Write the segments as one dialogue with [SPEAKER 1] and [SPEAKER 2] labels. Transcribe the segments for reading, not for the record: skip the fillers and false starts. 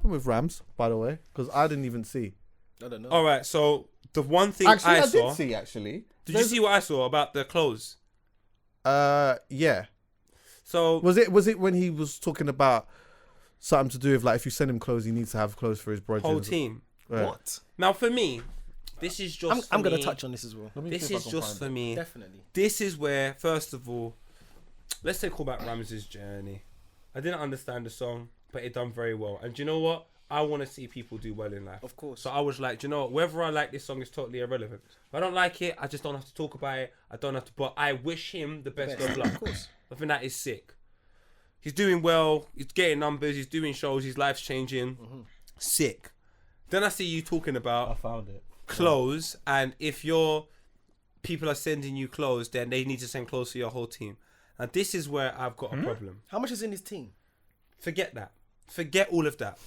[SPEAKER 1] happened with Ramz, by the way? Because I didn't even see.
[SPEAKER 2] I don't know.
[SPEAKER 3] All right, so the one thing
[SPEAKER 1] Actually,
[SPEAKER 3] I
[SPEAKER 1] I
[SPEAKER 3] saw.
[SPEAKER 1] did see. Actually,
[SPEAKER 3] Did you see what I saw about the clothes?
[SPEAKER 1] Yeah.
[SPEAKER 3] So
[SPEAKER 1] Was it when he was talking about something to do with like if you send him clothes, he needs to have clothes for his brother.
[SPEAKER 3] whole team.
[SPEAKER 1] Right.
[SPEAKER 2] What?
[SPEAKER 3] Now for me, this is just.
[SPEAKER 2] I'm gonna touch on this as well.
[SPEAKER 3] This is just for me.
[SPEAKER 2] Definitely.
[SPEAKER 3] This is where, first of all, let's take all back Ramz's journey. I didn't understand the song, but it done very well. And do you know what? I want to see people do well in life.
[SPEAKER 2] Of course.
[SPEAKER 3] So I was like, do you know what? Whether I like this song is totally irrelevant. If I don't like it, I just don't have to talk about it. I don't have to. But I wish him the best of luck.
[SPEAKER 2] Of course.
[SPEAKER 3] I think that is sick. He's doing well. He's getting numbers. He's doing shows. His life's changing. Sick. Then I see you talking about
[SPEAKER 1] I found it.
[SPEAKER 3] clothes, and if your people are sending you clothes, then they need to send clothes to your whole team. And this is where I've got a problem.
[SPEAKER 2] How much is in his team?
[SPEAKER 3] Forget that. Forget all of that.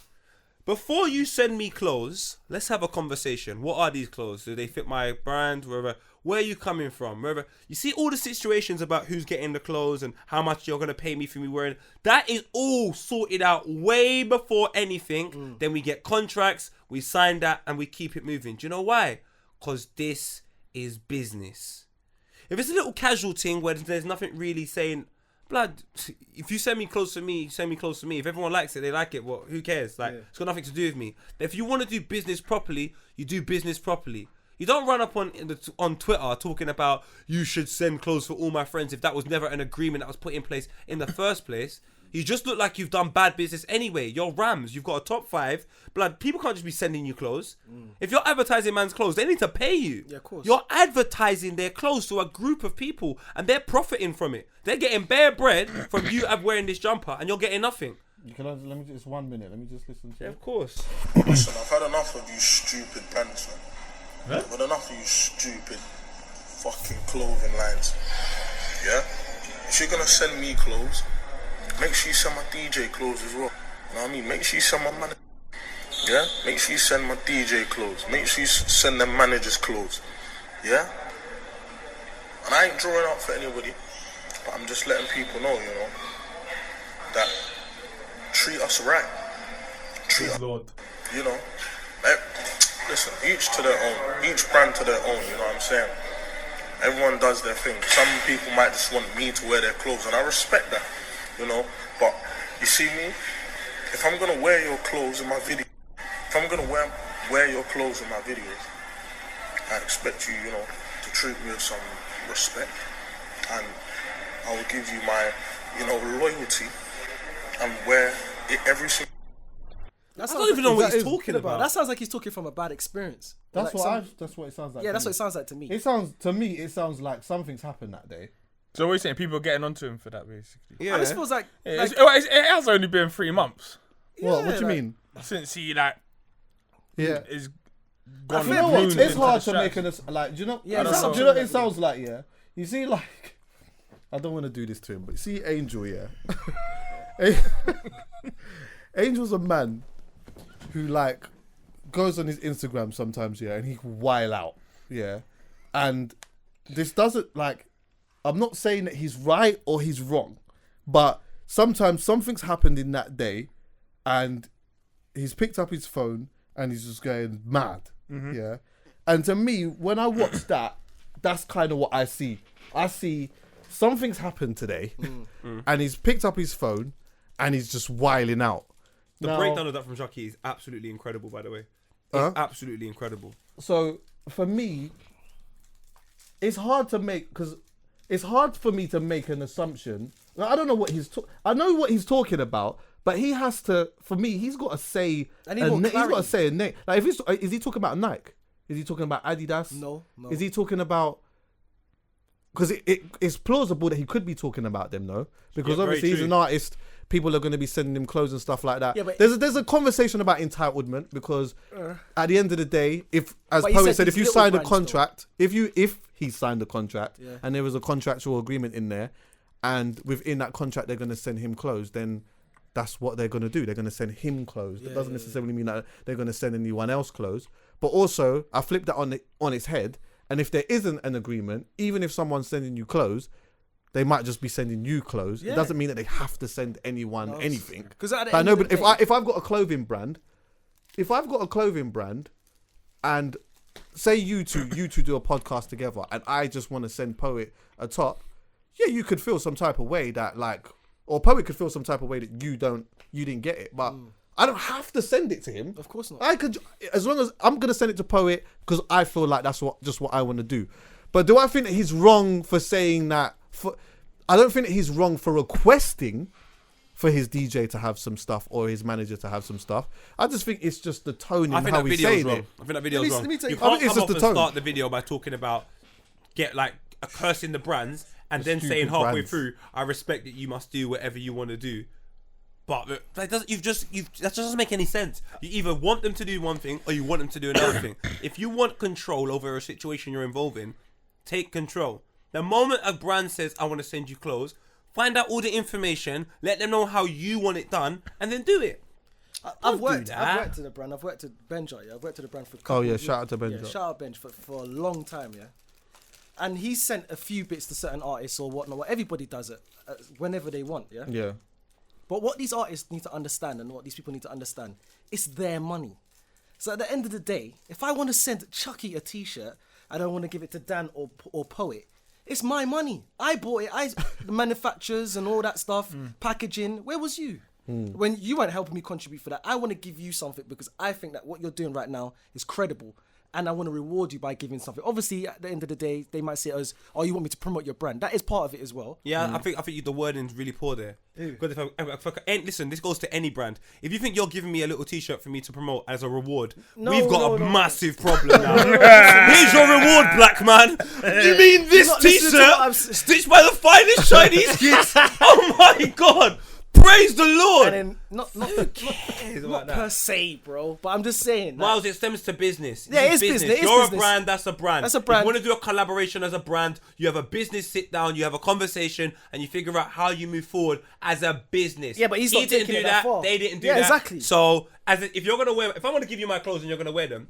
[SPEAKER 3] Before you send me clothes, let's have a conversation. What are these clothes? Do they fit my brand? Where are you coming from? Wherever you see all the situations about who's getting the clothes and how much you're gonna pay me for me wearing. That is all sorted out way before anything. Then we get contracts, we sign that, and we keep it moving. Do you know why? Because this is business. If it's a little casual thing where there's nothing really saying, blood, if you send me clothes to me, send me clothes to me. If everyone likes it, they like it. Well, who cares? Like, it's got nothing to do with me. But if you want to do business properly, you do business properly. You don't run up on Twitter talking about you should send clothes for all my friends if that was never an agreement that was put in place in the first place. You just look like you've done bad business anyway. You're Ramz. You've got a top 5. Blood, people can't just be sending you clothes. If you're advertising man's clothes, they need to pay you.
[SPEAKER 2] Yeah, of course.
[SPEAKER 3] You're advertising their clothes to a group of people and they're profiting from it. They're getting bare bread from you wearing this jumper and you're getting nothing.
[SPEAKER 1] You can let me just 1 minute. Let me just listen to
[SPEAKER 3] Yeah,
[SPEAKER 1] it.
[SPEAKER 3] of course.
[SPEAKER 4] Listen, I've had enough of you stupid brands, man. I've had enough of you stupid fucking clothing lines. Yeah? If you're gonna send me clothes, make sure you send my DJ clothes as well. You know what I mean? Make sure you send my manager. Yeah? Make sure you send my DJ clothes. Make sure you send them managers clothes. Yeah? And I ain't drawing out for anybody, but I'm just letting people know, you know, that treat us right. Treat us,
[SPEAKER 5] Lord.
[SPEAKER 4] you know. Listen, each to their own. Each brand to their own, you know what I'm saying? Everyone does their thing. Some people might just want me to wear their clothes, and I respect that, you know. But you see me, if I'm gonna wear your clothes in my video, if I'm gonna wear your clothes in my videos, I expect you, you know, to treat me with some respect, and I will give you my, you know, loyalty and wear it every single.
[SPEAKER 3] I don't even know what he's talking about.
[SPEAKER 2] That sounds like he's talking from a bad experience.
[SPEAKER 1] That's
[SPEAKER 2] like
[SPEAKER 1] that's what it sounds like.
[SPEAKER 2] Yeah,
[SPEAKER 1] to
[SPEAKER 2] that's
[SPEAKER 1] me.
[SPEAKER 2] what it sounds like to me.
[SPEAKER 1] It sounds like something's happened that day.
[SPEAKER 5] So what are you saying? People are getting onto him for that, basically.
[SPEAKER 3] Yeah.
[SPEAKER 2] I just feels like,
[SPEAKER 5] It has only been 3 months
[SPEAKER 1] What do you
[SPEAKER 2] like-
[SPEAKER 1] mean?
[SPEAKER 5] since he
[SPEAKER 1] Yeah.
[SPEAKER 5] is
[SPEAKER 1] I
[SPEAKER 5] gone.
[SPEAKER 1] you know what?
[SPEAKER 5] ruined
[SPEAKER 1] It's
[SPEAKER 5] into
[SPEAKER 1] hard
[SPEAKER 5] the
[SPEAKER 1] to make
[SPEAKER 5] straps.
[SPEAKER 1] an like. Do you know?
[SPEAKER 2] Yeah,
[SPEAKER 1] do
[SPEAKER 2] that's
[SPEAKER 1] you know
[SPEAKER 2] something
[SPEAKER 1] what it sounds like? Yeah. You see, like, I don't want to do this to him, but you see, Angel, yeah. Angel's a man who like goes on his Instagram sometimes, yeah, and he can while out, yeah. And this doesn't like. I'm not saying that he's right or he's wrong, but sometimes something's happened in that day, and he's picked up his phone and he's just going mad, yeah. And to me, when I watch that, that's kind of what I see. I see something's happened today, and he's picked up his phone and he's just whiling out.
[SPEAKER 3] The
[SPEAKER 1] Now-
[SPEAKER 3] breakdown of that from Chucky is absolutely incredible, by the way. It's absolutely incredible.
[SPEAKER 1] So for me, it's hard to make because it's hard for me to make an assumption. I don't know what I know what he's talking about, but he has to. For me, he's got to say.
[SPEAKER 2] I need more
[SPEAKER 1] he's got to
[SPEAKER 2] clarity.
[SPEAKER 1] say a name. Like, is he talking about Nike? Is he talking about Adidas?
[SPEAKER 2] No.
[SPEAKER 1] Is he talking about? Because it's plausible that he could be talking about them, though. Because
[SPEAKER 3] Yeah, very
[SPEAKER 1] obviously he's
[SPEAKER 3] true.
[SPEAKER 1] an artist. People are going to be sending him clothes and stuff like that.
[SPEAKER 2] Yeah, but-
[SPEAKER 1] there's a conversation about entitlement because at the end of the day, if as
[SPEAKER 2] But he
[SPEAKER 1] Poet
[SPEAKER 2] said
[SPEAKER 1] said, if
[SPEAKER 2] these
[SPEAKER 1] you
[SPEAKER 2] little
[SPEAKER 1] signed a
[SPEAKER 2] brands, though.
[SPEAKER 1] contract, if he signed a contract
[SPEAKER 2] Yeah.
[SPEAKER 1] and there was a contractual agreement in there, and within that contract they're going to send him clothes, then that's what they're going to do. They're going to send him clothes. That doesn't necessarily mean that they're going to send anyone else clothes. But also, I flipped that on its head. And if there isn't an agreement, even if someone's sending you clothes, they might just be sending you clothes.
[SPEAKER 2] Yeah.
[SPEAKER 1] It doesn't mean that they have to send anyone anything.
[SPEAKER 2] Because
[SPEAKER 1] I know, but if I've got a clothing brand if I've got a clothing brand, and say you two do a podcast together, and I just want to send Poet a top, yeah, you could feel some type of way that like, or Poet could feel some type of way that you didn't get it, but I don't have to send it to him.
[SPEAKER 2] Of course not.
[SPEAKER 1] I could, as long as I'm gonna send it to Poet because I feel like that's what I want to do. But do I think that he's wrong for saying that? I don't think that he's wrong for requesting for his DJ to have some stuff or his manager to have some stuff. I just think it's just the tone in how he's saying
[SPEAKER 3] wrong.
[SPEAKER 1] it.
[SPEAKER 3] I think that video's wrong.
[SPEAKER 2] let me tell
[SPEAKER 3] You
[SPEAKER 2] you-
[SPEAKER 3] can't
[SPEAKER 1] it's
[SPEAKER 3] come
[SPEAKER 1] just
[SPEAKER 3] off
[SPEAKER 1] the
[SPEAKER 3] and
[SPEAKER 1] tone.
[SPEAKER 3] start the video by talking about cursing the brands and then saying
[SPEAKER 1] stupid
[SPEAKER 3] halfway
[SPEAKER 1] brands.
[SPEAKER 3] through, I respect that you must do whatever you want to do. But that doesn't make any sense. You either want them to do one thing or you want them to do another thing. If you want control over a situation you're involved in, take control. The moment a brand says, I want to send you clothes, find out all the information, let them know how you want it done, and then do it.
[SPEAKER 2] I've worked
[SPEAKER 3] that.
[SPEAKER 2] at the brand. I've worked at Benja. Yeah, I've worked at the brand for.
[SPEAKER 1] Oh, yeah,
[SPEAKER 2] years.
[SPEAKER 1] shout out to Benja.
[SPEAKER 2] Yeah, shout out Benj for a long time. Yeah, and he sent a few bits to certain artists or whatnot. What everybody does it whenever they want. Yeah.
[SPEAKER 1] Yeah.
[SPEAKER 2] But what these artists need to understand and what these people need to understand, it's their money. So at the end of the day, if I want to send Chucky a T-shirt, I don't want to give it to Dan or Poet. It's my money. I bought it. The manufacturers and all that stuff, packaging. Where was you? When you weren't helping me contribute for that, I want to give you something because I think that what you're doing right now is credible. And I want to reward you by giving something. Obviously, at the end of the day, they might say it as, "Oh, you want me to promote your brand." That is part of it as well.
[SPEAKER 3] Yeah, I think the wording's really poor there. Because listen, this goes to any brand. If you think you're giving me a little T-shirt for me to promote as a reward, we've got a massive problem now. Here's your reward, black man. You mean this
[SPEAKER 2] not listening to what I'm
[SPEAKER 3] T-shirt stitched by the finest Chinese kids? Oh my God! Praise the Lord.
[SPEAKER 2] And then not
[SPEAKER 3] about that?
[SPEAKER 2] per se, bro. But I'm just saying. that-
[SPEAKER 3] Miles, it stems to business.
[SPEAKER 2] Yeah,
[SPEAKER 3] This
[SPEAKER 2] it's
[SPEAKER 3] is
[SPEAKER 2] business, it's
[SPEAKER 3] You're
[SPEAKER 2] business.
[SPEAKER 3] a brand, that's a brand.
[SPEAKER 2] That's a
[SPEAKER 3] If
[SPEAKER 2] brand.
[SPEAKER 3] you want to do a collaboration as a brand, you have a business sit down, you have a conversation, and you figure out how you move forward as a business.
[SPEAKER 2] Yeah, but he's
[SPEAKER 3] He
[SPEAKER 2] not
[SPEAKER 3] didn't
[SPEAKER 2] taking
[SPEAKER 3] do
[SPEAKER 2] it that far.
[SPEAKER 3] They didn't do
[SPEAKER 2] Yeah,
[SPEAKER 3] that.
[SPEAKER 2] exactly.
[SPEAKER 3] So, if you're gonna wear, if I want to give you my clothes and you're gonna wear them,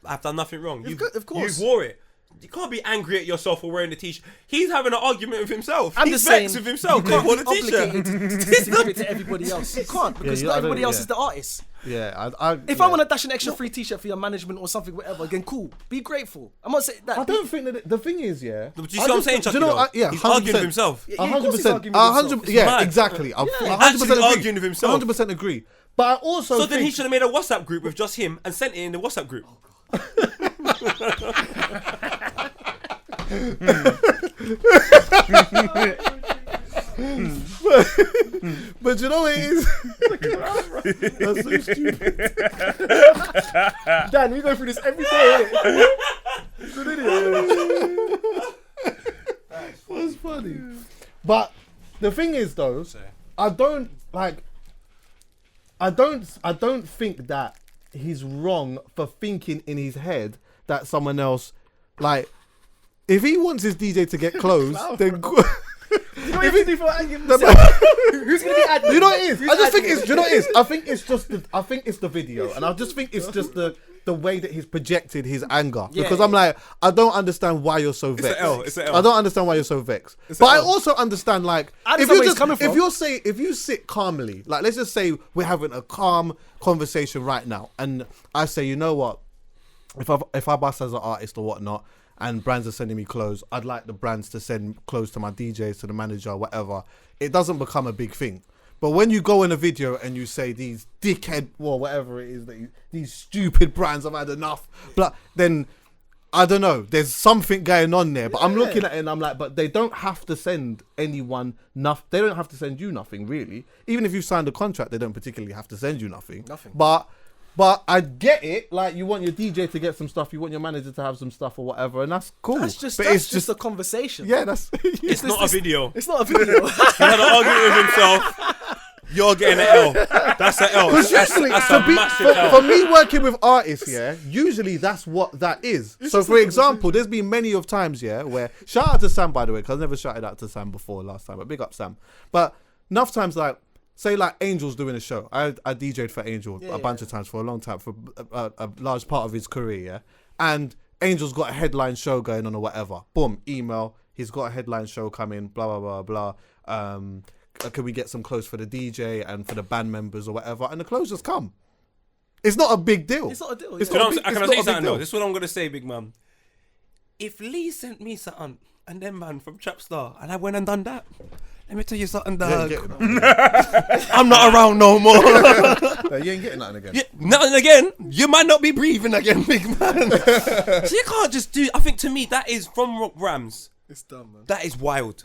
[SPEAKER 3] I've done nothing wrong.
[SPEAKER 2] Of course.
[SPEAKER 3] You wore it. You can't be angry at yourself for wearing the T-shirt. He's having an argument with himself.
[SPEAKER 2] I'm
[SPEAKER 3] He's
[SPEAKER 2] just
[SPEAKER 3] vexed
[SPEAKER 2] saying,
[SPEAKER 3] with himself.
[SPEAKER 2] you
[SPEAKER 3] He wore
[SPEAKER 2] can't
[SPEAKER 3] the
[SPEAKER 2] be
[SPEAKER 3] T-shirt.
[SPEAKER 2] obligated to give it to everybody else. You can't because
[SPEAKER 1] Yeah,
[SPEAKER 2] not
[SPEAKER 1] I don't-
[SPEAKER 2] everybody else
[SPEAKER 1] yeah.
[SPEAKER 2] is the artist.
[SPEAKER 1] Yeah.
[SPEAKER 2] If I want to dash an extra free T-shirt for your management or something, whatever, again, cool. Be grateful. I'm not saying that.
[SPEAKER 1] I don't think that the thing is, yeah.
[SPEAKER 3] Do you see what I'm saying, Chucky?
[SPEAKER 1] Do you know,
[SPEAKER 3] though?
[SPEAKER 1] yeah,
[SPEAKER 3] He's arguing
[SPEAKER 1] 100%.
[SPEAKER 3] with himself.
[SPEAKER 2] Yeah, of course he's
[SPEAKER 1] 100%.
[SPEAKER 2] arguing with himself.
[SPEAKER 1] Yeah,
[SPEAKER 3] mad.
[SPEAKER 1] exactly. I 100%
[SPEAKER 3] Actually
[SPEAKER 1] agree.
[SPEAKER 3] arguing with himself.
[SPEAKER 1] 100% agree. But I also
[SPEAKER 3] So then he
[SPEAKER 1] think
[SPEAKER 3] should have made a WhatsApp group with just him and sent it in the WhatsApp group.
[SPEAKER 1] but you know what it is? That's so stupid.
[SPEAKER 2] Dan, we go through this every day. innit?
[SPEAKER 1] That's funny. But the thing is, though, I don't think that he's wrong for thinking in his head that someone else, like, if he wants his DJ to get clothes, then
[SPEAKER 2] You know what you have to do for Who's going to be admin?
[SPEAKER 1] you know what it is.
[SPEAKER 2] Who's
[SPEAKER 1] I just think
[SPEAKER 2] admin?
[SPEAKER 1] it's. You know what it is. I think it's just. I think it's the video, and I just think it's just the way that he's projected his anger.
[SPEAKER 2] Yeah,
[SPEAKER 1] Because
[SPEAKER 2] yeah.
[SPEAKER 1] I'm like, I don't understand why you're so vexed.
[SPEAKER 3] It's an L.
[SPEAKER 1] I don't understand why you're so vexed.
[SPEAKER 3] It's
[SPEAKER 1] But
[SPEAKER 3] an
[SPEAKER 1] I
[SPEAKER 3] L.
[SPEAKER 1] also understand, like,
[SPEAKER 2] I
[SPEAKER 1] if
[SPEAKER 2] understand
[SPEAKER 1] you
[SPEAKER 2] where he's
[SPEAKER 1] just,
[SPEAKER 2] coming from.
[SPEAKER 1] if you sit calmly, like, let's just say we're having a calm conversation right now, and I say, you know what, if I bust as an artist or whatnot, and brands are sending me clothes, I'd like the brands to send clothes to my DJs, to the manager, whatever. It doesn't become a big thing. But when you go in a video and you say these dickhead, or whatever it is, that these stupid brands have had enough, but then I don't know, there's something going on there. But I'm looking at it and I'm like, but they don't have to send anyone nothing. They don't have to send you nothing, really. Even if you signed a contract, they don't particularly have to send you nothing.
[SPEAKER 2] Nothing.
[SPEAKER 1] But I get it. Like, you want your DJ to get some stuff, you want your manager to have some stuff or whatever, and that's cool.
[SPEAKER 2] That's just,
[SPEAKER 1] but
[SPEAKER 2] that's
[SPEAKER 1] it's
[SPEAKER 2] just a conversation.
[SPEAKER 1] yeah, that's
[SPEAKER 3] It's not a video.
[SPEAKER 2] It's not a video.
[SPEAKER 3] He had an argument with himself. You're getting an L. That's an L.
[SPEAKER 1] Because usually,
[SPEAKER 3] That's a massive L.
[SPEAKER 1] for me working with artists, yeah, usually that's what that is. So, for example, there's been many of times, yeah, where, shout out to Sam, by the way, because I never shouted out to Sam before last time, but big up Sam. But enough times, like, say, like, Angel's doing a show. I DJ'd for Angel a bunch of times for a long time, for a large part of his career, yeah. And Angel's got a headline show going on or whatever. Boom, email, he's got a headline show coming, blah, blah, blah, blah. Can we get some clothes for the DJ and for the band members or whatever? And the clothes just come. It's not a big deal.
[SPEAKER 2] It's not a deal.
[SPEAKER 1] It's
[SPEAKER 2] yeah.
[SPEAKER 3] You know
[SPEAKER 1] not
[SPEAKER 3] what
[SPEAKER 1] a
[SPEAKER 3] I'm
[SPEAKER 1] big-
[SPEAKER 3] saying? Can I
[SPEAKER 1] it's
[SPEAKER 3] say
[SPEAKER 1] not a big
[SPEAKER 3] something though?
[SPEAKER 1] deal.
[SPEAKER 3] This is what I'm gonna say, big man. If Lee sent me something and then man from Trapstar and I went and done that, let me tell you something,
[SPEAKER 1] You ain't
[SPEAKER 3] dog.
[SPEAKER 1] getting that.
[SPEAKER 3] I'm not around no more.
[SPEAKER 1] You ain't getting nothing again.
[SPEAKER 3] Yeah, nothing again. You might not be breathing again, big man. So you can't just do. I think to me that is from Ramz.
[SPEAKER 2] It's dumb, man.
[SPEAKER 3] That is wild.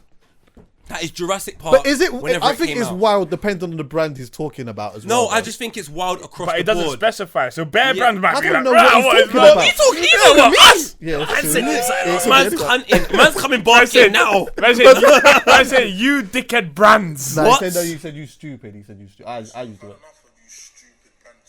[SPEAKER 3] That is Jurassic Park.
[SPEAKER 1] But is it?
[SPEAKER 3] whenever
[SPEAKER 1] I think
[SPEAKER 3] came
[SPEAKER 1] it's
[SPEAKER 3] out.
[SPEAKER 1] wild, depending on the brand he's talking about as well.
[SPEAKER 3] No, I
[SPEAKER 1] though.
[SPEAKER 3] just think it's wild across
[SPEAKER 5] But
[SPEAKER 3] the
[SPEAKER 5] it doesn't
[SPEAKER 3] board.
[SPEAKER 5] specify. So bare
[SPEAKER 3] Yeah.
[SPEAKER 5] brands might
[SPEAKER 1] I
[SPEAKER 5] be
[SPEAKER 1] don't
[SPEAKER 5] like,
[SPEAKER 1] know what he's
[SPEAKER 5] "Rah,
[SPEAKER 1] talking
[SPEAKER 5] what
[SPEAKER 1] about."
[SPEAKER 5] is
[SPEAKER 3] You talking? You know what? Us.
[SPEAKER 1] Yeah, that's
[SPEAKER 3] Man
[SPEAKER 1] true.
[SPEAKER 3] said,
[SPEAKER 1] It's
[SPEAKER 3] man's
[SPEAKER 1] okay.
[SPEAKER 3] cunting. Man's coming barking now.
[SPEAKER 5] I say you dickhead brands.
[SPEAKER 1] No,
[SPEAKER 3] What?
[SPEAKER 1] he said, no, you said you stupid. He said you stupid. I used to it.
[SPEAKER 4] Enough of you stupid banter.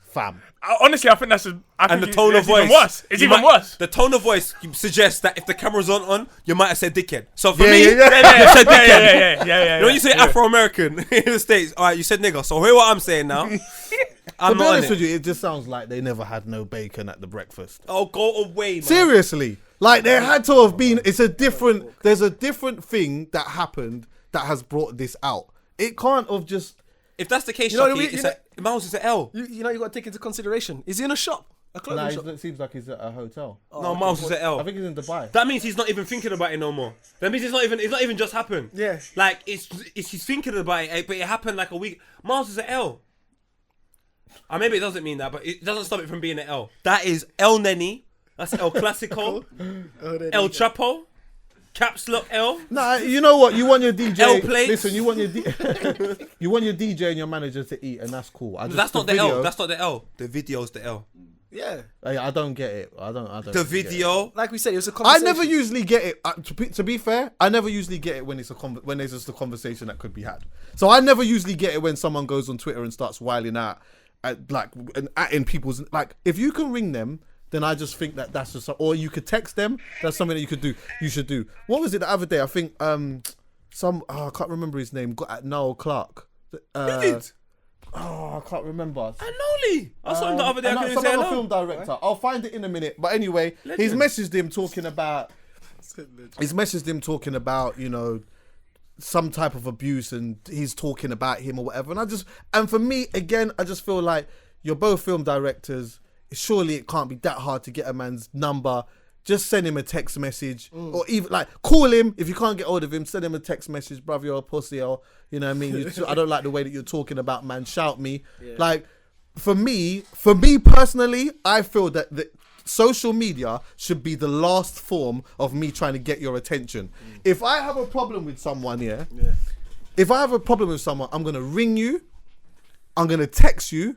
[SPEAKER 1] Fam.
[SPEAKER 5] Honestly, I think that's just.
[SPEAKER 3] And the tone of voice.
[SPEAKER 5] Even worse. It's
[SPEAKER 3] You
[SPEAKER 5] even
[SPEAKER 3] might-
[SPEAKER 5] worse.
[SPEAKER 3] The tone of voice suggests that if the camera's on, you might have said dickhead. So for
[SPEAKER 1] Yeah,
[SPEAKER 3] me,
[SPEAKER 1] yeah, yeah.
[SPEAKER 3] you said dickhead.
[SPEAKER 5] Yeah.
[SPEAKER 3] You know when you say Afro-American in the States, all right, you said nigger. So hear what I'm saying now. I'm
[SPEAKER 1] To be
[SPEAKER 3] not on
[SPEAKER 1] honest
[SPEAKER 3] it.
[SPEAKER 1] with you, it just sounds like they never had no bacon at the breakfast.
[SPEAKER 3] Oh, go away, man.
[SPEAKER 1] Seriously, like there had to have been. It's a different. There's a different thing that happened that has brought this out. It can't have just.
[SPEAKER 3] If that's the case,
[SPEAKER 2] You know,
[SPEAKER 3] Chucky,
[SPEAKER 2] you
[SPEAKER 3] it's
[SPEAKER 2] know-
[SPEAKER 3] a Miles is an L.
[SPEAKER 2] You know, you got to take into consideration. Is he in a shop? A clothing shop?
[SPEAKER 1] It seems like he's at a hotel.
[SPEAKER 3] No, Miles is an L.
[SPEAKER 1] I think he's in Dubai.
[SPEAKER 3] That means he's not even thinking about it no more. That means it's not even just happened.
[SPEAKER 2] Yeah.
[SPEAKER 3] Like it's he's thinking about it, but it happened like a week. Miles is an L. Or maybe it doesn't mean that, but it doesn't stop it from being an L. That is El Neni. That's El Clasico. El Chapo. Caps Lock L.
[SPEAKER 1] Nah, you know what? You want your DJ.
[SPEAKER 3] L plates.
[SPEAKER 1] Listen, you want your you want your DJ and your manager to eat, and that's cool.
[SPEAKER 3] That's not the L. That's not the L. The video's the L.
[SPEAKER 2] Yeah.
[SPEAKER 1] I don't get it. I don't.
[SPEAKER 3] The
[SPEAKER 1] get it.
[SPEAKER 3] video.
[SPEAKER 2] Like we said, it was a
[SPEAKER 1] I
[SPEAKER 2] conversation.
[SPEAKER 1] never usually get it. To be fair, I never usually get it when it's when there's just a conversation that could be had. So I never usually get it when someone goes on Twitter and starts whiling out, and atting people's like. If you can ring them, then I just think that's just. Or you could text them. That's something that you could do. You should do. What was it the other day? I think I can't remember his name. Got at Noel Clark.
[SPEAKER 3] Who did?
[SPEAKER 1] Oh, I can't remember.
[SPEAKER 3] Anoli. I saw him the other day. I couldn't
[SPEAKER 1] Some
[SPEAKER 3] say
[SPEAKER 1] other
[SPEAKER 3] hello.
[SPEAKER 1] film director. I'll find it in a minute. But anyway, he's messaged him talking about. He's messaged him talking about, you know, some type of abuse, and he's talking about him or whatever. And for me, again, I just feel like you're both film directors. Surely it can't be that hard to get a man's number. Just send him a text message, or even like call him if you can't get hold of him. Send him a text message, brother, you're a pussy, or you know what I mean. I don't like the way that you're talking about, man. Shout me. Like for me personally, I feel that the social media should be the last form of me trying to get your attention. If I have a problem with someone, if I have a problem with someone, I'm gonna ring you. I'm gonna text you.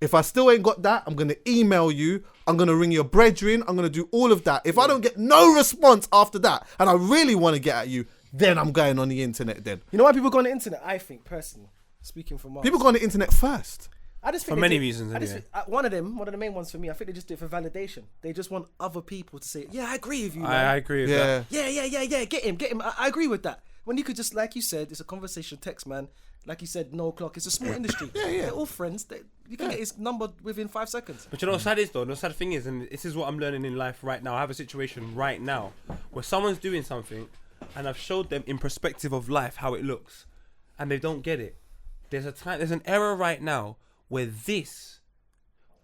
[SPEAKER 1] If I still ain't got that, I'm going to email you. I'm going to ring your brethren. I'm going to do all of that. If I don't get no response after that, and I really want to get at you, then I'm going on the internet then.
[SPEAKER 2] You know why people go on the internet? I think, personally, speaking from Mars.
[SPEAKER 1] People go on the internet first.
[SPEAKER 2] I just think
[SPEAKER 3] For
[SPEAKER 2] they
[SPEAKER 3] many
[SPEAKER 2] do-
[SPEAKER 3] reasons,
[SPEAKER 2] I just
[SPEAKER 3] anyway.
[SPEAKER 2] think, one of the main ones for me, I think they just do it for validation. They just want other people to say, yeah, I agree with you, man.
[SPEAKER 3] I agree with that.
[SPEAKER 2] Yeah, get him. I agree with that. When you could just, like you said, it's a conversation text, man. Like you said, no clock. It's a small industry. They're all friends. You can get his number within 5 seconds.
[SPEAKER 3] But you know what sad is though? The sad thing is, and this is what I'm learning in life right now. I have a situation right now where someone's doing something, and I've showed them in perspective of life how it looks, and they don't get it. There's an error right now where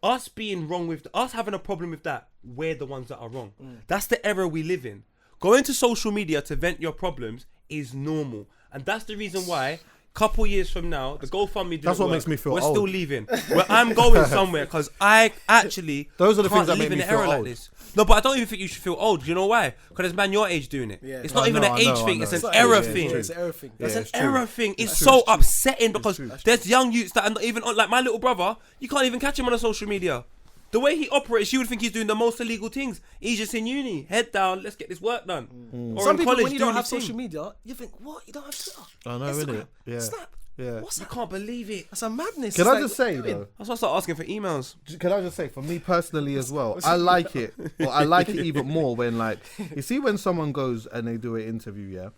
[SPEAKER 3] us being wrong with us having a problem with that, we're the ones that are wrong. That's the error we live in. Going to social media to vent your problems is normal, and that's the reason why. Couple years from now, the GoFundMe didn't
[SPEAKER 1] That's what
[SPEAKER 3] work.
[SPEAKER 1] makes me feel
[SPEAKER 3] We're
[SPEAKER 1] old.
[SPEAKER 3] still leaving. Where I'm going somewhere because I actually
[SPEAKER 1] Those are the
[SPEAKER 3] can't
[SPEAKER 1] things that
[SPEAKER 3] live
[SPEAKER 1] make
[SPEAKER 3] in
[SPEAKER 1] me
[SPEAKER 3] an
[SPEAKER 1] feel
[SPEAKER 3] era like
[SPEAKER 1] old.
[SPEAKER 3] this. No, but I don't even think you should feel old. Do you know why? Because there's man your age doing it.
[SPEAKER 2] Yeah.
[SPEAKER 3] It's not
[SPEAKER 1] I
[SPEAKER 3] even
[SPEAKER 1] know,
[SPEAKER 3] an age
[SPEAKER 1] I
[SPEAKER 3] thing.
[SPEAKER 1] know.
[SPEAKER 3] It's
[SPEAKER 1] It's
[SPEAKER 3] an
[SPEAKER 1] not
[SPEAKER 3] era
[SPEAKER 1] age,
[SPEAKER 3] thing.
[SPEAKER 2] It's an error thing.
[SPEAKER 3] It's
[SPEAKER 1] Yeah,
[SPEAKER 3] an
[SPEAKER 1] it's true.
[SPEAKER 3] era thing. It's
[SPEAKER 1] It's
[SPEAKER 3] so
[SPEAKER 1] true.
[SPEAKER 3] upsetting because
[SPEAKER 1] true.
[SPEAKER 3] there's young youths that are not even on, like my little brother. You can't even catch him on a social media. The way he operates, you would think he's doing the most illegal things. He's just in uni, head down, let's get this work done. Or
[SPEAKER 2] Some
[SPEAKER 3] in
[SPEAKER 2] people,
[SPEAKER 3] college,
[SPEAKER 2] when you
[SPEAKER 3] doing
[SPEAKER 2] don't have
[SPEAKER 3] his thing.
[SPEAKER 2] social media, you think, what? You don't have Twitter?
[SPEAKER 1] I know,
[SPEAKER 2] Instagram,
[SPEAKER 1] innit? Yeah.
[SPEAKER 2] Snap.
[SPEAKER 1] Yeah.
[SPEAKER 2] What's
[SPEAKER 3] You
[SPEAKER 2] that?
[SPEAKER 3] can't believe it.
[SPEAKER 2] That's a madness.
[SPEAKER 1] Can
[SPEAKER 2] It's
[SPEAKER 1] I
[SPEAKER 2] like,
[SPEAKER 1] just say
[SPEAKER 2] what are you doing?
[SPEAKER 1] though?
[SPEAKER 3] That's why I start asking for emails.
[SPEAKER 1] Can I just say, for me personally as well, I like it. Or I like it even more when, like, you see when someone goes and they do an interview, yeah,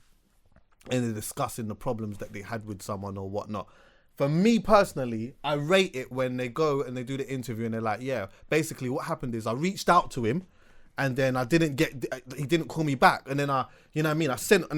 [SPEAKER 1] and they're discussing the problems that they had with someone or whatnot. For me personally, I rate it when they go and they do the interview and they're like, yeah, basically what happened is I reached out to him and then he didn't call me back. And then you know what I mean? I sent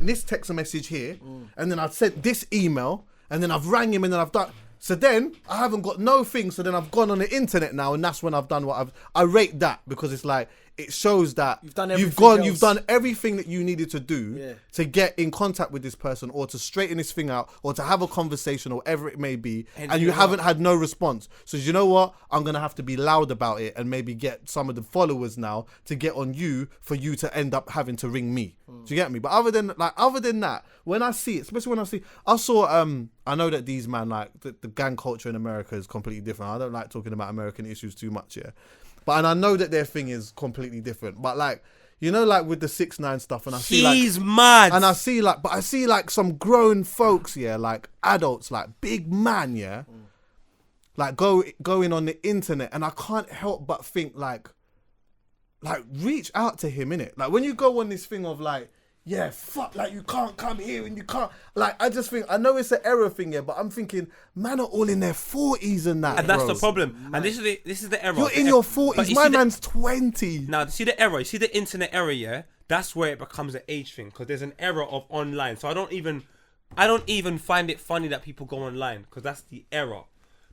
[SPEAKER 1] this text message here and then I sent this email and then I've rang him and then I've done. So then I haven't got no thing. So then I've gone on the internet now, and that's when I've done what I rate that, because it's like it shows that
[SPEAKER 2] You've done
[SPEAKER 1] you've
[SPEAKER 2] everything else.
[SPEAKER 1] done everything that you needed to do
[SPEAKER 2] Yeah.
[SPEAKER 1] to get in contact with this person, or to straighten this thing out, or to have a conversation, or whatever it may be, and you haven't had no response. So you know what? I'm gonna have to be loud about it and maybe get some of the followers now to get on you for you to end up having to ring me. Do you get me? But other than that, when I see it, especially when I saw I know that these man, like the gang culture in America is completely different. I don't like talking about American issues too much, yeah. But and I know that their thing is completely different. But like, you know, like with the 6ix9ine stuff, and I see
[SPEAKER 3] He's mad.
[SPEAKER 1] and I see like some grown folks, yeah, like adults, like big man, yeah, like going on the internet, and I can't help but think like reach out to him, innit? Like when you go on this thing of like, yeah, fuck, like you can't come here and you can't, like I just think, I know it's an error thing, yeah, but I'm thinking, man are all in their 40s and that,
[SPEAKER 3] And that's
[SPEAKER 1] bro.
[SPEAKER 3] the problem. And this is the error.
[SPEAKER 1] You're in your 40s.
[SPEAKER 3] But you
[SPEAKER 1] My
[SPEAKER 3] see the-
[SPEAKER 1] man's 20.
[SPEAKER 3] Now, see the error. You see the internet error, yeah? That's where it becomes an age thing, because there's an error of online. So I don't even find it funny that people go online, because that's the error.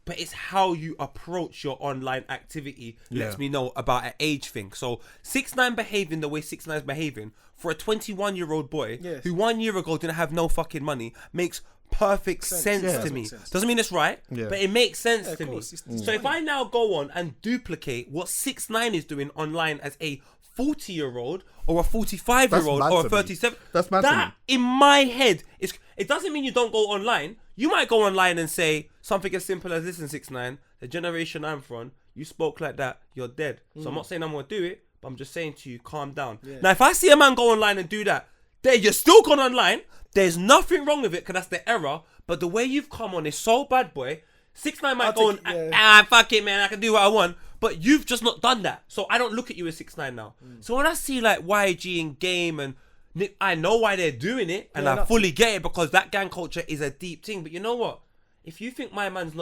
[SPEAKER 3] But it's how you approach your online activity lets me know about an age thing. So 6ix9ine behaving the way 6ix9ine is behaving for a 21-year-old boy who 1 year ago didn't have no fucking money makes perfect sense
[SPEAKER 1] Yeah.
[SPEAKER 3] to me.
[SPEAKER 2] Makes sense.
[SPEAKER 3] Doesn't mean it's right,
[SPEAKER 1] Yeah.
[SPEAKER 3] but it makes sense to me.
[SPEAKER 2] course. It's
[SPEAKER 3] So if I now go on and duplicate what 6ix9ine is doing online as a 40-year-old or a 45-year-old
[SPEAKER 1] That's mad
[SPEAKER 3] or a
[SPEAKER 1] to me.
[SPEAKER 3] 37,
[SPEAKER 1] That's mad to
[SPEAKER 3] that
[SPEAKER 1] me.
[SPEAKER 3] in my head is. It doesn't mean you don't go online. You might go online and say something as simple as, listen, 6ix9ine, the generation I'm from, you spoke like that, you're dead. So I'm not saying I'm gonna do it, but I'm just saying to you, calm down. Now if I see a man go online and do that, there you're still gone online. There's nothing wrong with it, because that's the error. But the way you've come on is so bad, boy. 6ix9ine might go and fuck it, man, I can do what I want. But you've just not done that. So I don't look at you as 6ix9ine now. So when I see like YG and Game and Nick, I know why they're doing it, and I fully get it, because that gang culture is a deep thing. But you know what? If you think my man's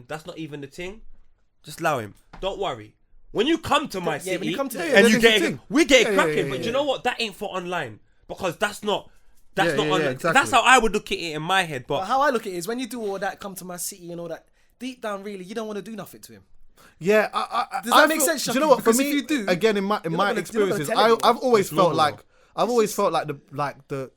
[SPEAKER 3] that's not even the thing, just allow him. Don't worry. When you come to my city,
[SPEAKER 2] when you come to
[SPEAKER 1] Yeah,
[SPEAKER 3] and
[SPEAKER 1] then
[SPEAKER 3] you
[SPEAKER 1] it's
[SPEAKER 3] get
[SPEAKER 1] a
[SPEAKER 3] it,
[SPEAKER 1] thing.
[SPEAKER 3] we get it
[SPEAKER 1] Yeah,
[SPEAKER 3] cracking.
[SPEAKER 1] yeah,
[SPEAKER 3] But
[SPEAKER 1] yeah.
[SPEAKER 3] you know what? That ain't for online, because that's not
[SPEAKER 1] Yeah,
[SPEAKER 3] online.
[SPEAKER 1] exactly.
[SPEAKER 3] That's how I would look at it in my head. But
[SPEAKER 2] But how I look at it is, when you do all that, come to my city and all that, deep down, really, you don't want to do nothing to him.
[SPEAKER 1] Yeah,
[SPEAKER 2] Does that make sense,
[SPEAKER 1] Do you
[SPEAKER 2] Chucky?
[SPEAKER 1] know what? For
[SPEAKER 2] Because
[SPEAKER 1] me,
[SPEAKER 2] if you do,
[SPEAKER 1] again, in my
[SPEAKER 2] not gonna
[SPEAKER 1] experiences,
[SPEAKER 2] tell anyone.
[SPEAKER 1] I've always
[SPEAKER 3] It's
[SPEAKER 1] felt
[SPEAKER 3] normal.
[SPEAKER 1] like the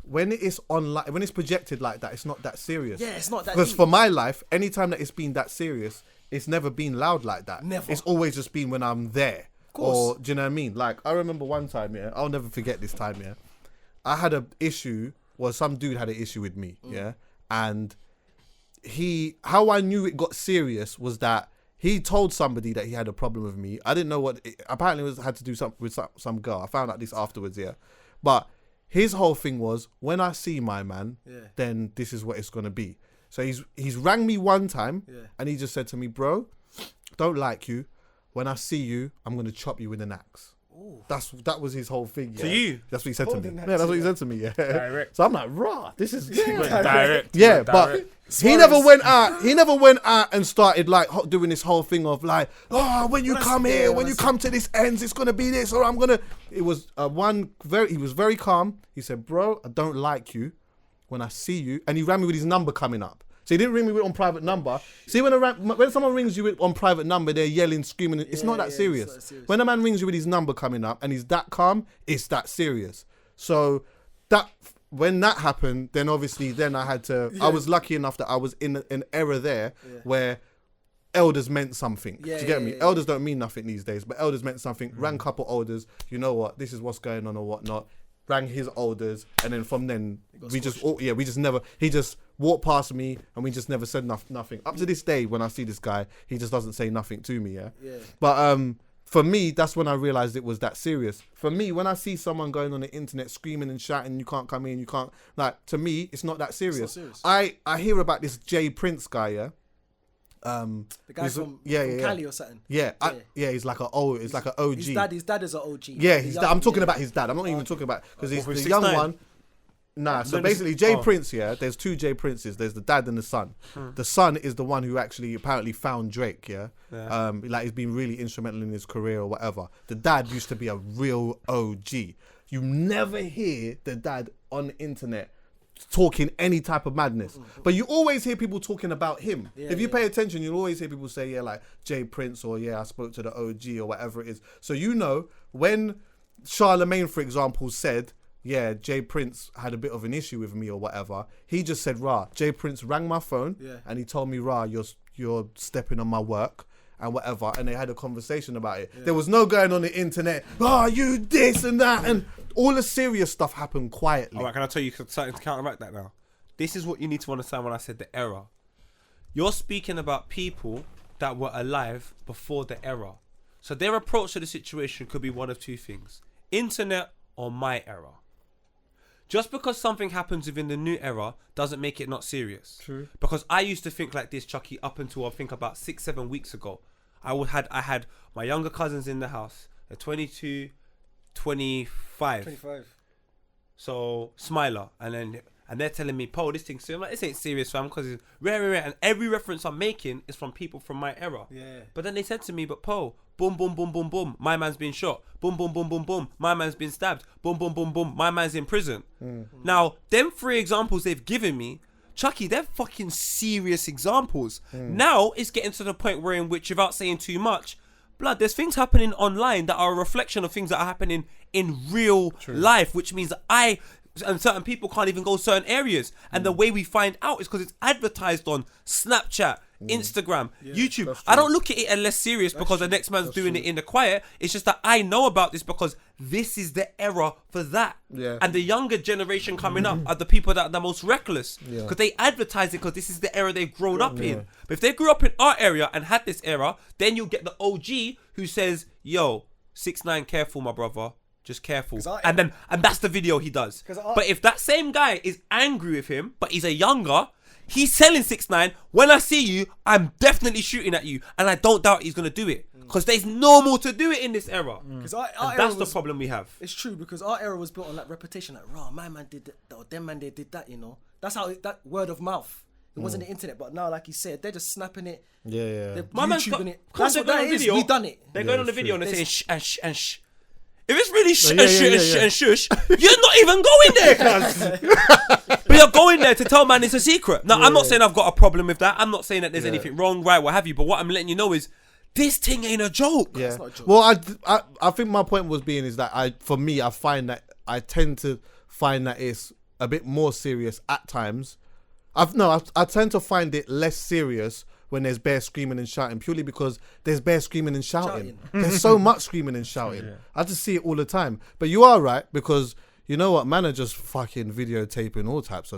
[SPEAKER 1] when it is online, when it's projected like that, it's not that serious.
[SPEAKER 2] Yeah, it's not that
[SPEAKER 1] Because
[SPEAKER 2] deep.
[SPEAKER 1] for my life, anytime that it's been that serious, it's never been loud like that.
[SPEAKER 2] Never.
[SPEAKER 1] It's always just been when I'm there.
[SPEAKER 2] course.
[SPEAKER 1] Or do you know what I mean? Like I remember one time, yeah, I'll never forget this time, yeah. I had a issue, well, some dude had an issue with me, yeah, and how I knew it got serious was that he told somebody that he had a problem with me. I didn't know what apparently it had to do something with some girl. I found out this afterwards, yeah. But his whole thing was, when I see my man, then this is what it's gonna be. So he's rang me one time, and he just said to me, bro, don't like you. When I see you, I'm gonna chop you with an axe. That was his whole thing. Yeah.
[SPEAKER 3] To you?
[SPEAKER 1] That's what he said to me. Yeah, that's what he said to me. Yeah.
[SPEAKER 5] Direct.
[SPEAKER 1] So I'm like, raw. This is
[SPEAKER 5] Direct.
[SPEAKER 1] yeah,
[SPEAKER 5] Direct.
[SPEAKER 1] but he never went out. He never went out and started like doing this whole thing of like, oh, when you come here, when you come to this ends, it's gonna be this, or I'm gonna. It was he was very calm. He said, bro, I don't like you. When I see you, and he rang me with his number coming up. So he didn't ring me on private number. See, when someone rings you on private number, they're yelling, screaming. It's not that serious.
[SPEAKER 2] It's not serious.
[SPEAKER 1] When a man rings you with his number coming up and he's that calm, it's that serious. So when that happened, then obviously I had to. I was lucky enough that I was in an era there where elders meant something. Do you get me? Elders don't mean nothing these days, but elders meant something. Rang couple elders. You know what? This is what's going on or whatnot. Rang his elders, and then from then we just never. He just walked past me, and we just never said nothing. Up to this day, when I see this guy, he just doesn't say nothing to me. Yeah. But for me, that's when I realized it was that serious. For me, when I see someone going on the internet screaming and shouting, you can't come in, you can't, like, to me, it's not that serious.
[SPEAKER 2] serious.
[SPEAKER 1] I hear about this Jay Prince guy. Yeah.
[SPEAKER 2] The guy
[SPEAKER 1] he's-
[SPEAKER 2] from
[SPEAKER 1] yeah.
[SPEAKER 2] Cali or something.
[SPEAKER 1] Yeah, he's like he's like an OG.
[SPEAKER 2] His dad is an OG.
[SPEAKER 1] Yeah,
[SPEAKER 2] The
[SPEAKER 1] his
[SPEAKER 2] young-
[SPEAKER 1] dad. I'm talking about his dad. I'm not even talking about, because he's
[SPEAKER 3] with
[SPEAKER 1] the young
[SPEAKER 3] 6ix9ine?
[SPEAKER 1] one. Nah, so
[SPEAKER 3] Then
[SPEAKER 1] basically Jay Prince, yeah, there's two Jay Princes. There's the dad and the son. The son is the one who actually apparently found Drake, yeah. Like he's been really instrumental in his career or whatever. The dad used to be a real OG. You never hear the dad on the internet talking any type of madness. But you always hear people talking about him. If you pay attention, you'll always hear people say, yeah, like Jay Prince, or yeah, I spoke to the OG, or whatever it is. So you know, when Charlemagne, for example, said, yeah, Jay Prince had a bit of an issue with me or whatever, he just said, rah, Jay Prince rang my phone and he told me, rah, you're stepping on my work and whatever, and they had a conversation about it. There was no going on the internet, you this and that, and all the serious stuff happened quietly.
[SPEAKER 3] All right, can I tell you something to counteract that now? This is what you need to understand when I said the error. You're speaking about people that were alive before the error. So their approach to the situation could be one of two things: internet or my era. Just because something happens within the new era doesn't make it not serious.
[SPEAKER 1] True.
[SPEAKER 3] Because I used to think like this, Chucky, up until I think about 6-7 weeks ago. I had my younger cousins in the house. They're 22, 25. So Smiler, and they're telling me, "Po, this thing's serious." I'm like, this ain't serious, fam, because it's rare, and every reference I'm making is from people from my era.
[SPEAKER 2] Yeah.
[SPEAKER 3] But then they said to me, "But Po, boom, boom, boom, boom, boom, my man's been shot. Boom, boom, boom, boom, boom, my man's been stabbed. Boom, boom, boom, boom, my man's in prison." Now, them 3 examples they've given me, Chucky, they're fucking serious examples. Now it's getting to the point where in which, without saying too much, blood, there's things happening online that are a reflection of things that are happening in real life, which means that I and certain people can't even go certain areas. And the way we find out is because it's advertised on Snapchat, Instagram, YouTube. I don't look at it as less serious because the next man's doing it in the quiet. It's just that I know about this because this is the era for that.
[SPEAKER 1] Yeah.
[SPEAKER 3] And the younger generation coming up are the people that are the most reckless because they advertise it because this is the era they've grown up in. But if they grew up in our area and had this era, then you'll get the OG who says, yo, 6ix9ine, careful, my brother. Just careful. And that's the video he does. But if that same guy is angry with him, but he's a younger, he's telling 6ix9ine, when I see you, I'm definitely shooting at you. And I don't doubt he's going to do it. Because there's normal to do it in this era. And that's the problem we have.
[SPEAKER 2] It's true, because our era was built on like reputation. Like, raw, my man did that, or them man, they did that, you know. That's how, that word of mouth. It wasn't the internet, but now, like you said, they're just snapping it. They're
[SPEAKER 3] My man's
[SPEAKER 2] YouTubing it.
[SPEAKER 3] That's
[SPEAKER 2] That's
[SPEAKER 3] what
[SPEAKER 2] what that is.
[SPEAKER 3] video.
[SPEAKER 2] We done it.
[SPEAKER 3] They're going on the
[SPEAKER 1] it's
[SPEAKER 3] video
[SPEAKER 1] true.
[SPEAKER 3] and they're saying shh and shh and shh. If it's really shh and shush, you're not even going there, cuz. But you're going there to tell man it's a secret. Now, I'm not saying I've got a problem with that. I'm not saying that there's anything wrong, right, what have you. But what I'm letting you know is this thing ain't a joke.
[SPEAKER 1] Yeah.
[SPEAKER 2] It's not a joke.
[SPEAKER 1] Well, I think my point was being is that I tend to find that it's a bit more serious at times. I tend to find it less serious when there's bare screaming and shouting, purely because there's bare screaming and shouting. There's so much screaming and shouting. I just see it all the time. But you are right, because you know what, man are just fucking videotaping all types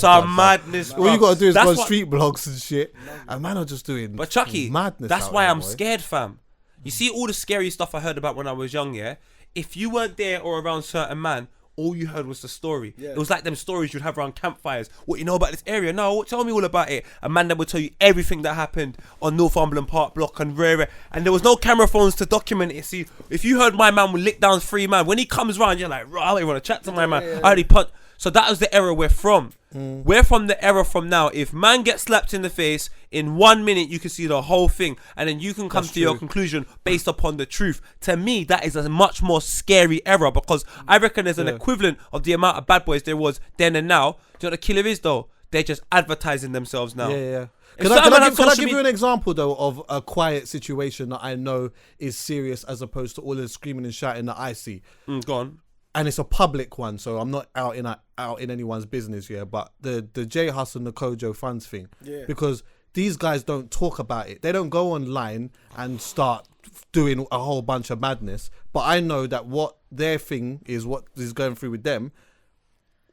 [SPEAKER 1] of
[SPEAKER 3] Madness.
[SPEAKER 1] All you gotta do is
[SPEAKER 3] That's
[SPEAKER 1] go on
[SPEAKER 3] what-
[SPEAKER 1] street blogs and shit, and man are just doing
[SPEAKER 3] But Chucky,
[SPEAKER 1] madness.
[SPEAKER 3] that's
[SPEAKER 1] out
[SPEAKER 3] why
[SPEAKER 1] there,
[SPEAKER 3] I'm
[SPEAKER 1] boy.
[SPEAKER 3] scared, fam. You see all the scary stuff I heard about when I was young, yeah? If you weren't there or around certain man, all you heard was the story. It was like them stories you'd have around campfires. What you know about this area? No, tell me all about it. A man that would tell you everything that happened on Northumberland Park Block and rare. And there was no camera phones to document it. See, if you heard my man would lick down 3 man, when he comes round, you're like, I don't want to chat to my man. I already punch. So that was the era we're from. We're from the era from now. If man gets slapped in the face, in 1 minute you can see the whole thing, and then you can come to your conclusion based upon the truth. To me, that is a much more scary era, because I reckon there's an equivalent of the amount of bad boys there was then and now. Do you know what the killer is though? They're just advertising themselves now.
[SPEAKER 1] Can I give you an example though of a quiet situation that I know is serious, as opposed to all the screaming and shouting that I see?
[SPEAKER 3] Go on.
[SPEAKER 1] And it's a public one, so I'm not out in anyone's business here. But the J Hus and the Kojo Funds thing, because these guys don't talk about it. They don't go online and start doing a whole bunch of madness. But I know that what their thing is, what is going through with them.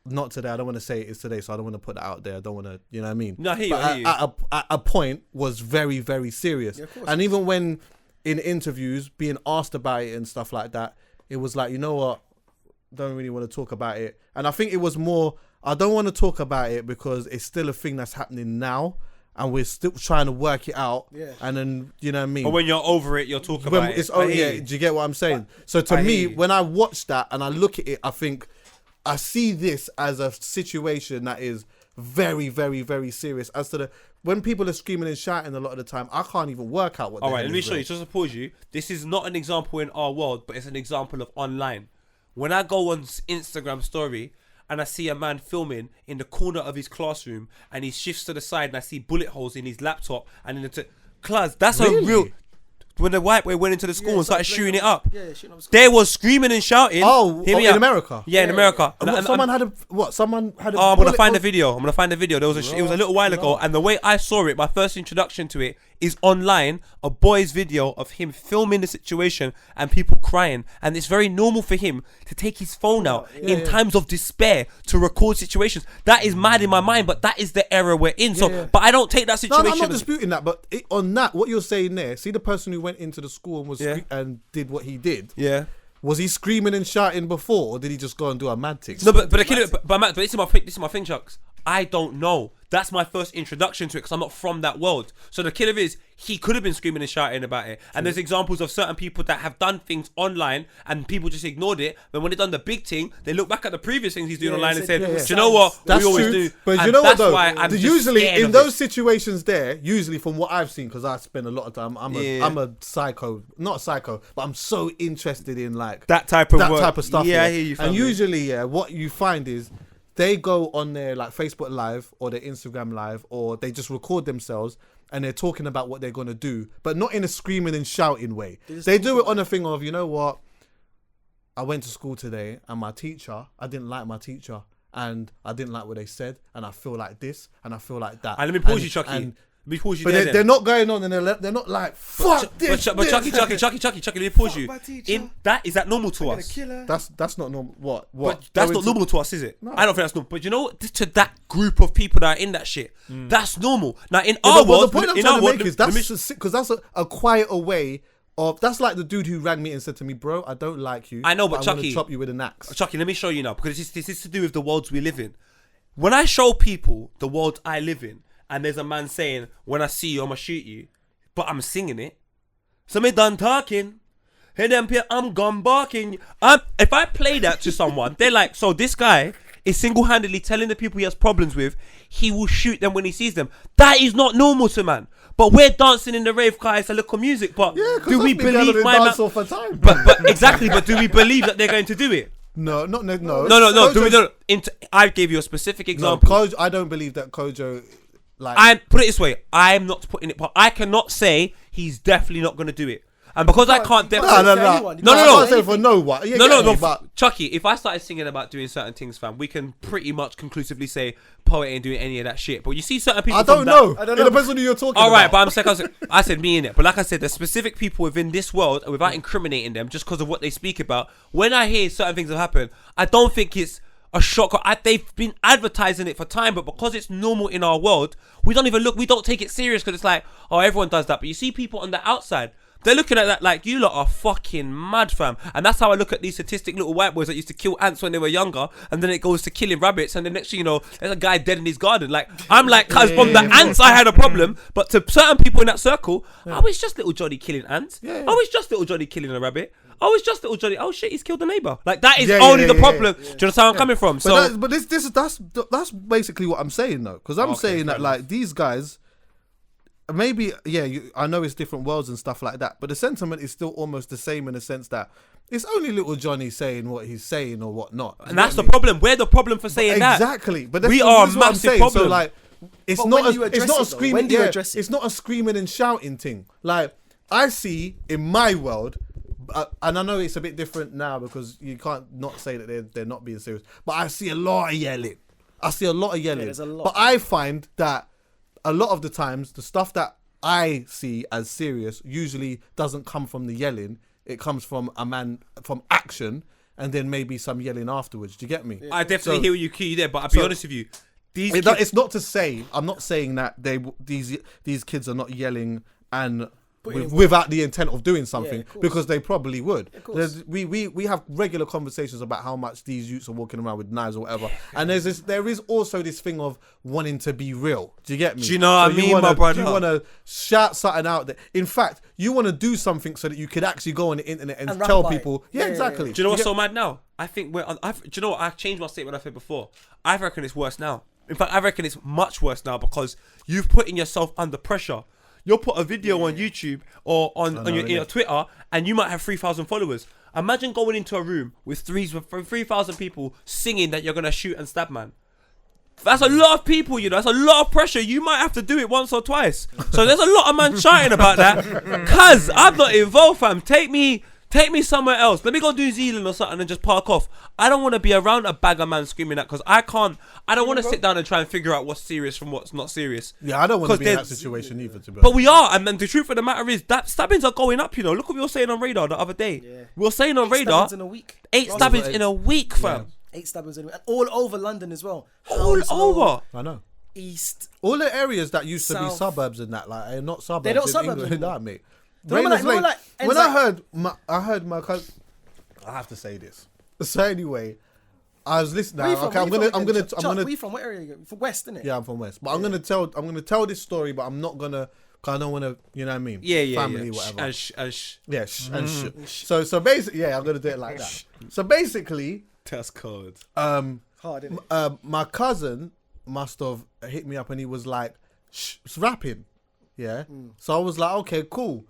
[SPEAKER 1] Not today. I don't want to say it is today, so I don't want to put that out there. I don't want to, you know what I mean?
[SPEAKER 3] No, I hear you.
[SPEAKER 1] At a point was very, very serious. And even when in interviews being asked about it and stuff like that, it was like, you know what? Don't really want to talk about it. And I think it was more, I don't want to talk about it because it's still a thing that's happening now, and we're still trying to work it out. And then, you know what I mean?
[SPEAKER 3] But when you're over it, you'll talk about it.
[SPEAKER 1] Do you get what I'm saying? So to me, when I watch that and I look at it, I think I see this as a situation that is very, very, very serious. As to when people are screaming and shouting a lot of the time, I can't even work out what.
[SPEAKER 3] All right, let me show you. Just to pause you. This is not an example in our world, but it's an example of online. When I go on Instagram story, and I see a man filming in the corner of his classroom, and he shifts to the side, and I see bullet holes in his laptop, and in the class. That's a real. When the white boy went into the school and started shooting it up,
[SPEAKER 2] shooting up
[SPEAKER 3] they was screaming and shouting.
[SPEAKER 1] In America.
[SPEAKER 3] Yeah, in America.
[SPEAKER 1] Someone had a. Someone had a.
[SPEAKER 3] Oh, I'm gonna find the video. There was it was a little while ago, and the way I saw it, my first introduction to it is online. A boy's video of him filming the situation and people crying, and it's very normal for him to take his phone out in times of despair to record situations. That is mad in my mind, but that is the era we're in. But I don't take that situation.
[SPEAKER 1] No, I'm not disputing that, but on that, what you're saying there, see the person who went into the school and and did what he did.
[SPEAKER 3] Yeah.
[SPEAKER 1] Was he screaming and shouting before, or did he just go and do a mad thing?
[SPEAKER 3] No, but the killer. But this is my thing, Chucks. I don't know. That's my first introduction to it because I'm not from that world. So the killer is, he could have been screaming and shouting about it. And there's examples of certain people that have done things online and people just ignored it. But when they done the big thing, they look back at the previous things he's doing online and said, do you know what?
[SPEAKER 1] That's
[SPEAKER 3] we always
[SPEAKER 1] true.
[SPEAKER 3] do.
[SPEAKER 1] But
[SPEAKER 3] and
[SPEAKER 1] you know what
[SPEAKER 3] that's
[SPEAKER 1] though?
[SPEAKER 3] why I'm
[SPEAKER 1] usually in those situations there, usually from what I've seen, because I spend a lot of time, I'm a psycho, not a psycho, but I'm so interested in like
[SPEAKER 3] that type of
[SPEAKER 1] stuff.
[SPEAKER 3] Yeah, I hear you.
[SPEAKER 1] And usually, what you find is, they go on their like Facebook Live or their Instagram Live, or they just record themselves and they're talking about what they're going to do, but not in a screaming and shouting way. They do it on a thing of, you know what? I went to school today and I didn't like my teacher and I didn't like what they said and I feel like this and I feel like that.
[SPEAKER 3] And let me pause you, Chucky. But
[SPEAKER 1] they're not going on and they're not like, fuck this.
[SPEAKER 3] But Chucky, let me pause you. Is that normal to us?
[SPEAKER 1] That's not normal. What?
[SPEAKER 3] But that's not normal to us, is it? No. I don't think that's normal. But you know, to that group of people that are in that shit, that's normal. Now in our world,
[SPEAKER 1] the point I'm trying to make is because that's a quieter way of. That's like the dude who rang me and said to me, "Bro, I don't like you.
[SPEAKER 3] I know, but
[SPEAKER 1] I'm
[SPEAKER 3] Chucky,
[SPEAKER 1] gonna chop you with an axe."
[SPEAKER 3] Chucky, let me show you now because this is to do with the worlds we live in. When I show people the world I live in, and there's a man saying, when I see you, I'ma shoot you, but I'm singing it. So me done talking. Hey, them I'm gone barking. If I play that to someone, they're like, so this guy is single-handedly telling the people he has problems with, he will shoot them when he sees them. That is not normal to man. But we're dancing in the rave car, it's a little music. But do we believe my man? But exactly. But do we believe that they're going to do it?
[SPEAKER 1] No. No.
[SPEAKER 3] I gave you a specific example.
[SPEAKER 1] No, I don't believe that Kojo. Like,
[SPEAKER 3] I put it this way, I'm not putting it, but I cannot say he's definitely not going to do it. And because I can't definitely... No. But Chucky, if I started singing about doing certain things, fam, we can pretty much conclusively say Poet ain't doing any of that shit. But you see certain people...
[SPEAKER 1] I don't know. It depends on who you're talking about.
[SPEAKER 3] All right, but I said me in it. But like I said, there's specific people within this world, and without incriminating them, just because of what they speak about, when I hear certain things have happened, I don't think it's a shock. They've been advertising it for time, but because it's normal in our world, we don't even look. We don't take it serious because it's like, oh, everyone does that. But you see people on the outside, they're looking at that like, you lot are fucking mad, fam. And that's how I look at these statistic little white boys that used to kill ants when they were younger, and then it goes to killing rabbits, and the next thing you know, there's a guy dead in his garden. Like, I'm like, cause from the ants I had a problem, but to certain people in that circle, I was just little Johnny killing ants. I was just little Johnny killing a rabbit. Oh, it's just little Johnny. Oh shit, he's killed the neighbor. Like that is only the problem. Do you understand where I'm coming from?
[SPEAKER 1] But that's basically what I'm saying though, because I'm saying that like these guys, maybe I know it's different worlds and stuff like that, but the sentiment is still almost the same in the sense that it's only little Johnny saying what he's saying or whatnot.
[SPEAKER 3] And that's the problem. We're the problem for saying that.
[SPEAKER 1] Exactly. But
[SPEAKER 3] we are a massive problem.
[SPEAKER 1] So like, it's not a screaming. It's not a screaming and shouting thing. Like I see in my world. And I know it's a bit different now because you can't not say that they're not being serious. But I see a lot of yelling.
[SPEAKER 2] There's a lot.
[SPEAKER 1] But I find that a lot of the times the stuff that I see as serious usually doesn't come from the yelling. It comes from from action, and then maybe some yelling afterwards. Do you get me?
[SPEAKER 3] I definitely hear you key there, but I'll be honest with you.
[SPEAKER 1] It's not to say, I'm not saying that these kids are not yelling and without the intent of doing something, because they probably would. We have regular conversations about how much these youths are walking around with knives or whatever, and there is also this thing of wanting to be real. Do you get me?
[SPEAKER 3] Do you know what I mean, my brother?
[SPEAKER 1] You want to shout something out there. In fact, you want to do something so that you could actually go on the internet and tell people. Exactly.
[SPEAKER 3] Do you know what's so mad now? I think do you know what? I changed my statement I said before. I reckon it's worse now. In fact, I reckon it's much worse now because you've putting yourself under pressure. You'll put a video on YouTube or on your Twitter, and you might have 3,000 followers. Imagine going into a room with 3,000 people singing that you're gonna shoot and stab, man. That's a lot of people, you know. That's a lot of pressure. You might have to do it once or twice. So there's a lot of man shouting about that. Cause I'm not involved, fam. Take me somewhere else. Let me go to New Zealand or something and just park off. I don't want to be around a bag of man screaming that, because I don't want to sit down and try and figure out what's serious from what's not serious.
[SPEAKER 1] Yeah, I don't want to be in that situation either, to be honest.
[SPEAKER 3] But we are, and then the truth of the matter is that stabbings are going up, you know. Look what we were saying on Radar the other day.
[SPEAKER 2] Yeah.
[SPEAKER 3] We were saying on Radar,
[SPEAKER 2] stabbings in a week.
[SPEAKER 3] 8 stabbings in a week, fam.
[SPEAKER 2] 8 stabbings in a week. And all over London as well.
[SPEAKER 3] All
[SPEAKER 2] Hounslow,
[SPEAKER 3] over.
[SPEAKER 1] I know.
[SPEAKER 2] East.
[SPEAKER 1] All the areas that used to be
[SPEAKER 2] South.
[SPEAKER 1] suburbs and that, like, are not suburbs.
[SPEAKER 2] They're not
[SPEAKER 1] in
[SPEAKER 2] suburbs
[SPEAKER 1] England.
[SPEAKER 2] anymore.
[SPEAKER 1] Nah, mate.
[SPEAKER 2] Remember
[SPEAKER 1] Rayners Lane.
[SPEAKER 2] and
[SPEAKER 1] When
[SPEAKER 2] like-
[SPEAKER 1] I heard my cousin, I have to say this. So anyway, I was listening.
[SPEAKER 2] Where you from?
[SPEAKER 1] Okay, I'm
[SPEAKER 2] Where
[SPEAKER 1] gonna.
[SPEAKER 2] Where you from? What area are you from? West, innit?
[SPEAKER 1] Yeah, I'm from West, but I'm gonna tell this story, but I'm not gonna. Cause I don't want to. You know what I mean? Family, whatever.
[SPEAKER 3] And sh.
[SPEAKER 1] Yeah, and So basically, yeah, I'm gonna do it like that. So basically,
[SPEAKER 3] That's cold.
[SPEAKER 2] Hard, innit?
[SPEAKER 1] my cousin must have hit me up and he was like, it's rapping. Yeah. So I was like, okay, cool.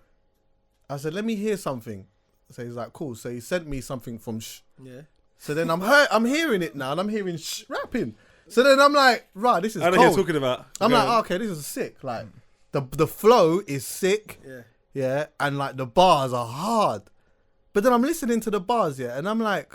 [SPEAKER 1] I said, let me hear something. So he's like, cool. So he sent me something from
[SPEAKER 2] Yeah.
[SPEAKER 1] So then I'm hearing it now and I'm hearing rapping. So then I'm like, right, this is
[SPEAKER 3] I know
[SPEAKER 1] cold.
[SPEAKER 3] what you're talking about.
[SPEAKER 1] I'm like, oh, okay, this is sick. Like the flow is sick.
[SPEAKER 2] Yeah.
[SPEAKER 1] Yeah. And like the bars are hard. But then I'm listening to the bars, yeah, and I'm like,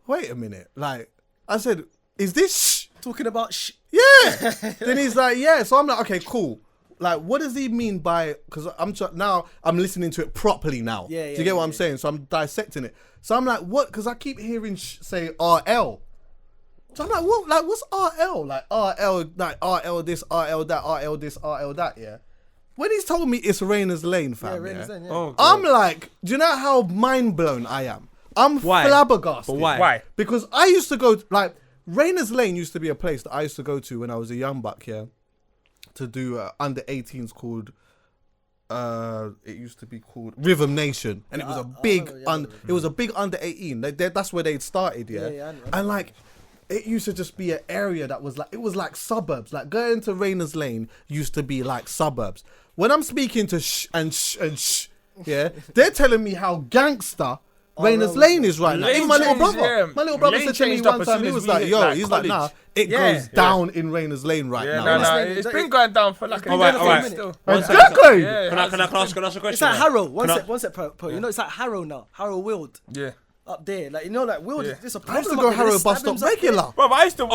[SPEAKER 1] wait a minute. Like, I said, is this
[SPEAKER 2] Talking about
[SPEAKER 1] Yeah. Then he's like, yeah. So I'm like, okay, cool. Like, what does he mean by? Because now I'm listening to it properly now.
[SPEAKER 2] Yeah,
[SPEAKER 1] Do you get what I'm saying? So I'm dissecting it. So I'm like, what? Because I keep hearing say RL. So I'm like, what? Like, what's RL? Like RL, like RL this, RL that, RL this, RL that. Yeah. When he's told me it's Rayners Lane, fam.
[SPEAKER 2] Rayners Lane, yeah.
[SPEAKER 3] Oh,
[SPEAKER 1] I'm like, do you know how mind blown I am? I'm flabbergasted.
[SPEAKER 3] But why?
[SPEAKER 5] Why?
[SPEAKER 1] Because I used to go, like, Rayners Lane used to be a place that I used to go to when I was a young buck, yeah, to do under 18s called, it used to be called Rhythm Nation. And it was a big, it was a big under 18. That's where they'd started, yeah.
[SPEAKER 2] Yeah,
[SPEAKER 1] And like, it used to just be an area that was like, it was like suburbs. Like going to Rayners Lane used to be like suburbs. When I'm speaking to yeah, they're telling me how gangster Rayners Lane is right now.
[SPEAKER 5] Lane
[SPEAKER 1] Even my little
[SPEAKER 5] changed,
[SPEAKER 1] brother,
[SPEAKER 5] yeah.
[SPEAKER 1] my little brother
[SPEAKER 5] Lane
[SPEAKER 1] said to me
[SPEAKER 5] changed up
[SPEAKER 1] one
[SPEAKER 5] as
[SPEAKER 1] time,
[SPEAKER 5] soon
[SPEAKER 1] he
[SPEAKER 5] as
[SPEAKER 1] was
[SPEAKER 5] we
[SPEAKER 1] like,
[SPEAKER 5] hit,
[SPEAKER 1] yo,
[SPEAKER 5] like,
[SPEAKER 1] he's like, nah,
[SPEAKER 5] college.
[SPEAKER 1] it
[SPEAKER 5] Yeah.
[SPEAKER 1] goes down in Rayners Lane right
[SPEAKER 5] Yeah,
[SPEAKER 1] now.
[SPEAKER 5] no,
[SPEAKER 2] Lane,
[SPEAKER 5] it's
[SPEAKER 2] that-
[SPEAKER 5] been going down for like a
[SPEAKER 3] All right,
[SPEAKER 5] year
[SPEAKER 3] all right.
[SPEAKER 5] still.
[SPEAKER 1] Exactly.
[SPEAKER 5] Yeah,
[SPEAKER 3] Can I ask a question?
[SPEAKER 2] It's like Harrow. One
[SPEAKER 3] Can I-
[SPEAKER 2] sec, po. You know, it's like Harrow now. Harrow Wild.
[SPEAKER 5] Yeah.
[SPEAKER 2] Up there. Like, you know, like Wild,
[SPEAKER 5] Yeah.
[SPEAKER 2] there's a
[SPEAKER 1] I used to
[SPEAKER 2] problem.
[SPEAKER 1] go
[SPEAKER 2] up there.
[SPEAKER 1] Harrow
[SPEAKER 2] There's
[SPEAKER 1] bus stop
[SPEAKER 2] stabbings up there.
[SPEAKER 1] regular.
[SPEAKER 5] Bro, I used to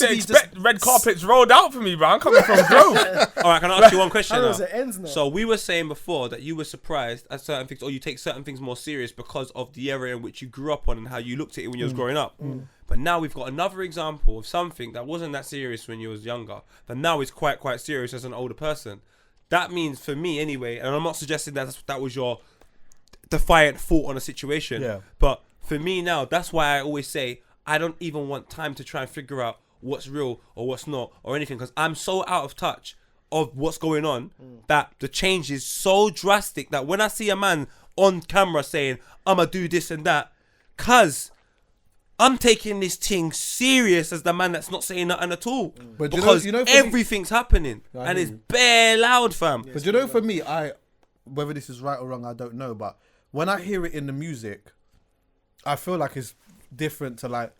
[SPEAKER 2] to be
[SPEAKER 5] expect red carpets rolled out for me, bro. I'm coming from Grove.
[SPEAKER 3] All right, can I ask you one question
[SPEAKER 2] Harrow's
[SPEAKER 3] now?
[SPEAKER 2] at ends now.
[SPEAKER 3] So we were saying before that you were surprised at certain things, or you take certain things more serious because of the area in which you grew up on and how you looked at it when you was growing up. But now we've got another example of something that wasn't that serious when you was younger, but now is quite serious as an older person. That means for me anyway, and I'm not suggesting that was your defiant thought on a situation.
[SPEAKER 1] Yeah.
[SPEAKER 3] But for me now, that's why I always say I don't even want time to try and figure out what's real or what's not or anything, because I'm so out of touch of what's going on that the change is so drastic that when I see a man on camera saying I'ma do this and that, cause I'm taking this thing serious as the man that's not saying nothing at all.
[SPEAKER 1] But
[SPEAKER 3] because
[SPEAKER 1] you know, for me-
[SPEAKER 3] everything's happening
[SPEAKER 1] I
[SPEAKER 3] and
[SPEAKER 1] hear
[SPEAKER 3] it's
[SPEAKER 1] you.
[SPEAKER 3] bare loud, fam.
[SPEAKER 1] But you know, for me, whether this is right or wrong, I don't know. But when I hear it in the music, I feel like it's different to like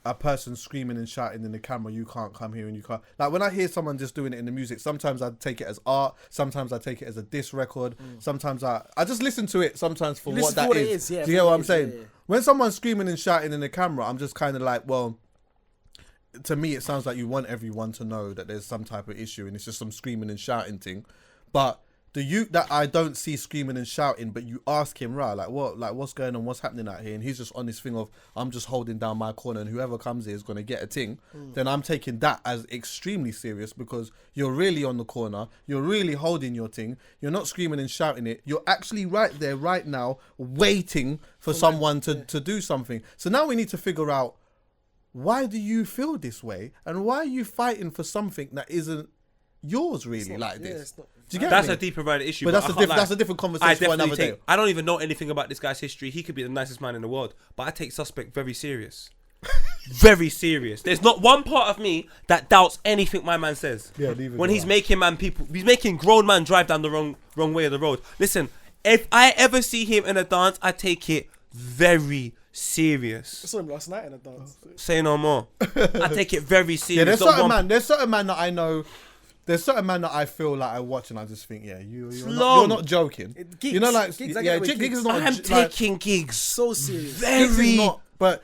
[SPEAKER 1] a person screaming and shouting in the camera. You can't come here and you can't. Like when I hear someone just doing it in the music, sometimes I take it as art. Sometimes I take it as a diss record. Sometimes I just listen to it. Sometimes for
[SPEAKER 2] You
[SPEAKER 1] what
[SPEAKER 2] listen to
[SPEAKER 1] that
[SPEAKER 2] what it
[SPEAKER 1] is.
[SPEAKER 2] is, yeah,
[SPEAKER 1] Do you
[SPEAKER 2] for
[SPEAKER 1] get
[SPEAKER 2] what
[SPEAKER 1] what
[SPEAKER 2] it
[SPEAKER 1] I'm
[SPEAKER 2] is,
[SPEAKER 1] saying?
[SPEAKER 2] yeah, yeah.
[SPEAKER 1] When someone's screaming and shouting in the camera, I'm just kind of like, well, to me, it sounds like you want everyone to know that there's some type of issue and it's just some screaming and shouting thing. But the youth that I don't see screaming and shouting, but you ask him, right, like what's going on, what's happening out here, and he's just on this thing of I'm just holding down my corner and whoever comes here is going to get a ting, then I'm taking that as extremely serious because you're really on the corner, you're really holding your ting, you're not screaming and shouting it, you're actually right there right now waiting for someone to do something. So now we need to figure out, why do you feel this way and why are you fighting for something that isn't yours really like this?
[SPEAKER 2] it's not-
[SPEAKER 1] Do you get
[SPEAKER 3] That's
[SPEAKER 1] me?
[SPEAKER 3] a deeper right issue.
[SPEAKER 1] But
[SPEAKER 3] I
[SPEAKER 1] that's
[SPEAKER 3] can't lie.
[SPEAKER 1] a different
[SPEAKER 3] I
[SPEAKER 1] conversation for
[SPEAKER 3] definitely
[SPEAKER 1] another day.
[SPEAKER 3] take. I don't even know anything about this guy's history. He could be the nicest man in the world, but I take suspect very serious. Very serious. There's not one part of me that doubts anything my man says.
[SPEAKER 1] Yeah, neither
[SPEAKER 3] when
[SPEAKER 1] do
[SPEAKER 3] he's
[SPEAKER 1] I.
[SPEAKER 3] he's making grown man drive down the wrong way of the road. Listen, if I ever see him in a dance, I take it very serious.
[SPEAKER 2] I saw him last night in a dance.
[SPEAKER 3] Say no more. I take it very serious.
[SPEAKER 1] Yeah, there's
[SPEAKER 3] Not
[SPEAKER 1] certain
[SPEAKER 3] one-
[SPEAKER 1] man. There's certain man that I know. There's certain man that I feel like I watch and I just think, yeah, you're
[SPEAKER 3] long.
[SPEAKER 1] not joking.
[SPEAKER 2] Gigs.
[SPEAKER 1] You know, like
[SPEAKER 2] Gigs, I
[SPEAKER 1] yeah,
[SPEAKER 2] get with
[SPEAKER 1] Gigs
[SPEAKER 2] Gigs.
[SPEAKER 1] is not.
[SPEAKER 3] I'm
[SPEAKER 1] like,
[SPEAKER 3] taking gigs.
[SPEAKER 2] So serious.
[SPEAKER 1] Giggs is
[SPEAKER 3] Very.
[SPEAKER 1] not, but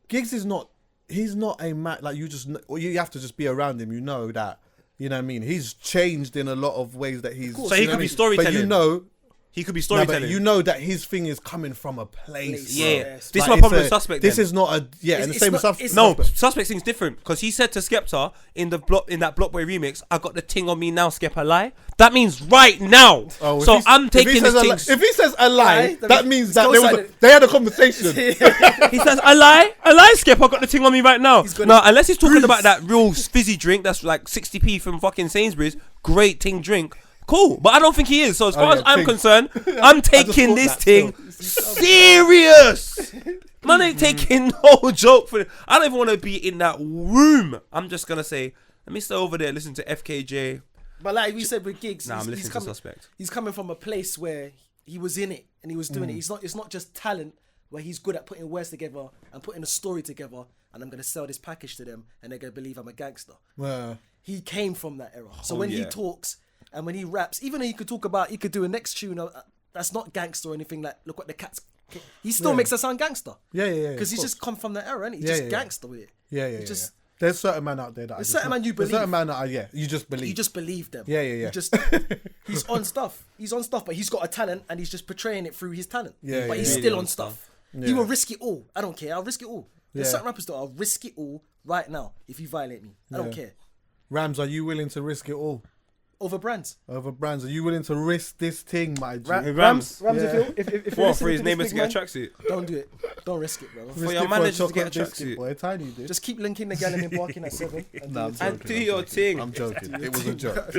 [SPEAKER 1] Giggs is not. He's not a man like you. Just or you have to just be around him. You know that. You know what I mean. He's changed in a lot of ways that he's.
[SPEAKER 3] So he
[SPEAKER 1] you know
[SPEAKER 3] could
[SPEAKER 1] what I
[SPEAKER 3] be
[SPEAKER 1] mean?
[SPEAKER 3] storytelling.
[SPEAKER 1] But you know.
[SPEAKER 3] He could be
[SPEAKER 1] No,
[SPEAKER 3] storytelling.
[SPEAKER 1] but you know that his thing is coming from a place.
[SPEAKER 3] yeah.
[SPEAKER 1] bro.
[SPEAKER 3] This is
[SPEAKER 1] Like,
[SPEAKER 3] my
[SPEAKER 1] it's
[SPEAKER 3] problem with
[SPEAKER 1] a-
[SPEAKER 3] Suspect.
[SPEAKER 1] This
[SPEAKER 3] then.
[SPEAKER 1] is not a and the
[SPEAKER 2] it's
[SPEAKER 1] same
[SPEAKER 2] not-
[SPEAKER 1] with
[SPEAKER 2] it's
[SPEAKER 3] No,
[SPEAKER 1] Suspect.
[SPEAKER 3] Suspect thing's different because he said to Skepta in that Blockboy remix, "I got the ting on me now, Skep a lie." That means right now.
[SPEAKER 1] Oh,
[SPEAKER 3] So
[SPEAKER 1] if he's-
[SPEAKER 3] I'm
[SPEAKER 1] if he
[SPEAKER 3] taking
[SPEAKER 1] says
[SPEAKER 3] this
[SPEAKER 1] a
[SPEAKER 3] thing.
[SPEAKER 1] li- If he says a lie,
[SPEAKER 2] Lie,
[SPEAKER 1] that means that
[SPEAKER 2] it's
[SPEAKER 1] there was
[SPEAKER 2] co-sided.
[SPEAKER 1] they had a conversation.
[SPEAKER 3] He says, "A lie, Skep. I got the ting on me right now."
[SPEAKER 2] gonna
[SPEAKER 3] No, unless he's talking
[SPEAKER 2] bruise.
[SPEAKER 3] about that real fizzy drink that's like 60p from fucking Sainsbury's, great ting drink. Cool, but I don't think he is. So as far
[SPEAKER 1] yeah,
[SPEAKER 3] as I'm
[SPEAKER 1] ting.
[SPEAKER 3] concerned, I'm taking
[SPEAKER 1] thought
[SPEAKER 3] this
[SPEAKER 1] that
[SPEAKER 3] thing serious. Man ain't taking no joke for it. I don't even want to be in that room. I'm just gonna say, let me stay over there, listen to FKJ.
[SPEAKER 2] But like we said with Giggs,
[SPEAKER 3] Nah, I'm
[SPEAKER 2] he's
[SPEAKER 3] listening to
[SPEAKER 2] coming,
[SPEAKER 3] Suspect.
[SPEAKER 2] he's coming from a place where he was in it and he was doing it. It's not just talent where he's good at putting words together and putting a story together and I'm gonna sell this package to them and they're gonna believe I'm a gangster.
[SPEAKER 1] Yeah.
[SPEAKER 2] He came from that era. So
[SPEAKER 3] Oh,
[SPEAKER 2] when he
[SPEAKER 3] yeah.
[SPEAKER 2] talks and when he raps, even though he could talk about, he could do a next tune that's not gangster or anything like, look what the cats. He still
[SPEAKER 1] Yeah.
[SPEAKER 2] makes us sound gangster.
[SPEAKER 1] Yeah.
[SPEAKER 2] Because he's just come from that era, and he's
[SPEAKER 1] Yeah,
[SPEAKER 2] just
[SPEAKER 1] yeah.
[SPEAKER 2] gangster with it.
[SPEAKER 1] Yeah.
[SPEAKER 2] He just
[SPEAKER 1] There's certain man out there that
[SPEAKER 2] There's
[SPEAKER 1] I just
[SPEAKER 2] certain man you
[SPEAKER 1] There's
[SPEAKER 2] believe.
[SPEAKER 1] certain man that you just believe.
[SPEAKER 2] you just believe them.
[SPEAKER 1] Yeah.
[SPEAKER 2] You just he's on stuff. He's on stuff, but he's got a talent, and he's just portraying it through his talent.
[SPEAKER 1] Yeah,
[SPEAKER 2] but
[SPEAKER 1] yeah,
[SPEAKER 2] he's
[SPEAKER 1] yeah.
[SPEAKER 2] still
[SPEAKER 3] Really
[SPEAKER 2] on
[SPEAKER 3] on
[SPEAKER 2] stuff.
[SPEAKER 1] Yeah.
[SPEAKER 2] He will risk it all. I don't care. I'll risk it all. There's
[SPEAKER 1] Yeah.
[SPEAKER 2] certain rappers that I'll risk it all right now if you violate me. I don't
[SPEAKER 1] Yeah.
[SPEAKER 2] care.
[SPEAKER 1] Rams, are you willing to risk it all
[SPEAKER 2] Over brands.
[SPEAKER 1] over brands? Are you willing to risk this thing, my G?
[SPEAKER 3] Hey, Rams.
[SPEAKER 2] Rams,
[SPEAKER 1] Yeah.
[SPEAKER 2] if
[SPEAKER 3] What, for his neighbours to get a tracksuit?
[SPEAKER 2] don't do it. Don't risk it, bro.
[SPEAKER 1] Risk
[SPEAKER 3] your
[SPEAKER 1] it a
[SPEAKER 3] managers to get a
[SPEAKER 1] chocolate biscuit,
[SPEAKER 3] tracksuit.
[SPEAKER 1] boy. Tiny dude.
[SPEAKER 2] Just keep linking the gal and barking at 7.
[SPEAKER 1] Nah, I'm
[SPEAKER 3] And
[SPEAKER 1] joking,
[SPEAKER 3] do
[SPEAKER 1] I'm
[SPEAKER 3] your
[SPEAKER 1] joking.
[SPEAKER 3] thing.
[SPEAKER 1] I'm joking. It was a joke.